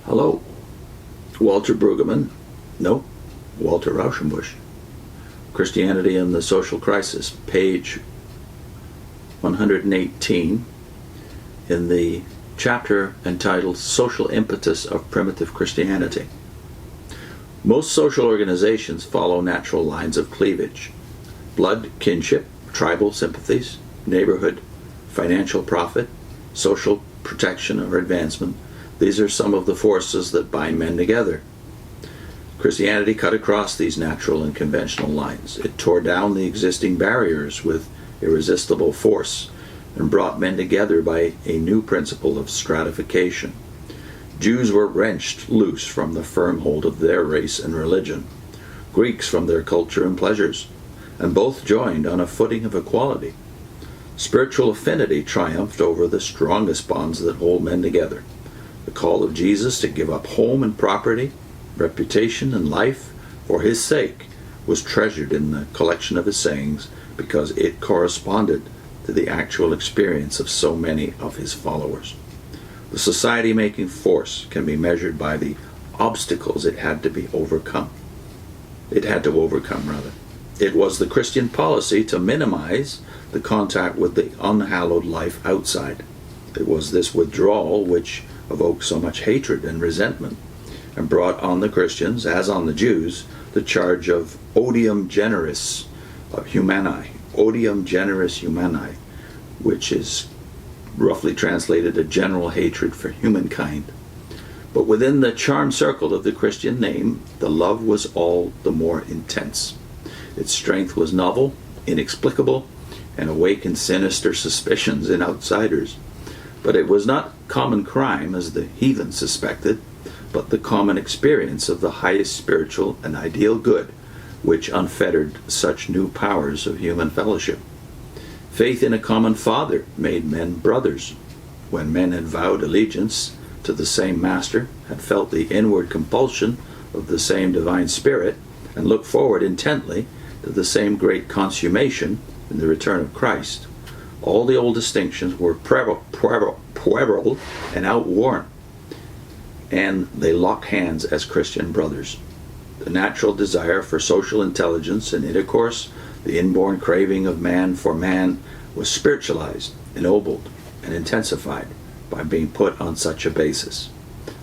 Hello, Walter Brueggemann, no, Walter Rauschenbusch. Christianity and the Social Crisis, page 118, in the chapter entitled Social Impetus of Primitive Christianity. Most social organizations follow natural lines of cleavage: blood, kinship, tribal sympathies, neighborhood, financial profit, social protection or advancement. These are some of the forces that bind men together. Christianity cut across these natural and conventional lines. It tore down the existing barriers with irresistible force and brought men together by a new principle of stratification. Jews were wrenched loose from the firm hold of their race and religion, Greeks from their culture and pleasures, and both joined on a footing of equality. Spiritual affinity triumphed over the strongest bonds that hold men together. The call of Jesus to give up home and property, reputation and life for his sake was treasured in the collection of his sayings because it corresponded to the actual experience of so many of his followers. The society-making force can be measured by the obstacles it had to overcome. It was the Christian policy to minimize the contact with the unhallowed life outside. It was this withdrawal which evoked so much hatred and resentment and brought on the Christians, as on the Jews, the charge of odium generis humani, which is roughly translated a general hatred for humankind. But within the charmed circle of the Christian name, the love was all the more intense. Its strength was novel, inexplicable, and awakened sinister suspicions in outsiders. But it was not common crime, as the heathen suspected, but the common experience of the highest spiritual and ideal good, which unfettered such new powers of human fellowship. Faith in a common Father made men brothers. When men had vowed allegiance to the same Master, had felt the inward compulsion of the same divine Spirit, and looked forward intently to the same great consummation in the return of Christ, all the old distinctions were puerile and outworn, and they locked hands as Christian brothers. The natural desire for social intelligence and intercourse, the inborn craving of man for man, was spiritualized, ennobled, and intensified by being put on such a basis.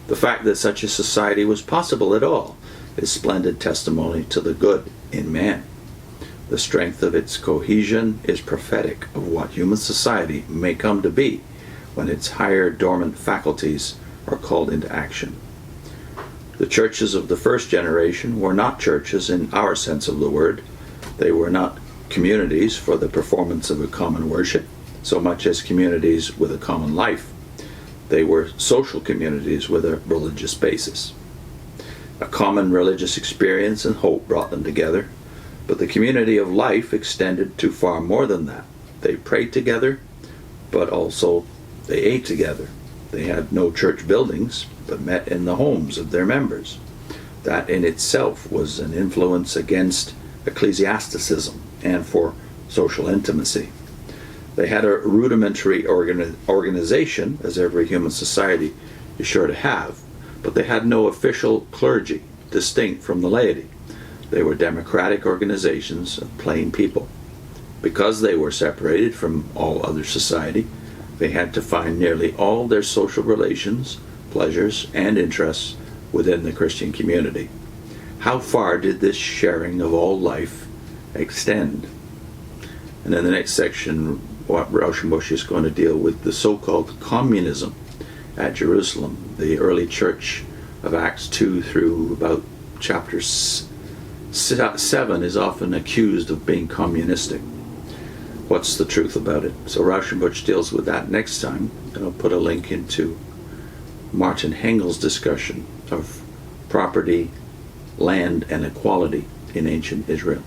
The fact that such a society was possible at all is splendid testimony to the good in man. The strength of its cohesion is prophetic of what human society may come to be when its higher dormant faculties are called into action. The churches of the first generation were not churches in our sense of the word. They were not communities for the performance of a common worship, so much as communities with a common life. They were social communities with a religious basis. A common religious experience and hope brought them together. But the community of life extended to far more than that. They prayed together, but also they ate together. They had no church buildings, but met in the homes of their members. That in itself was an influence against ecclesiasticism and for social intimacy. They had a rudimentary organization, as every human society is sure to have, but they had no official clergy distinct from the laity. They were democratic organizations of plain people. Because they were separated from all other society, they had to find nearly all their social relations, pleasures, and interests within the Christian community. How far did this sharing of all life extend? And in the next section, Rauschenbusch is going to deal with the so-called communism at Jerusalem. The early church of Acts 2 through about chapter 7 is often accused of being communistic. What's the truth about it? So Rauschenbusch deals with that next time, and I'll put a link into Martin Hengel's discussion of property, land, and equality in ancient Israel.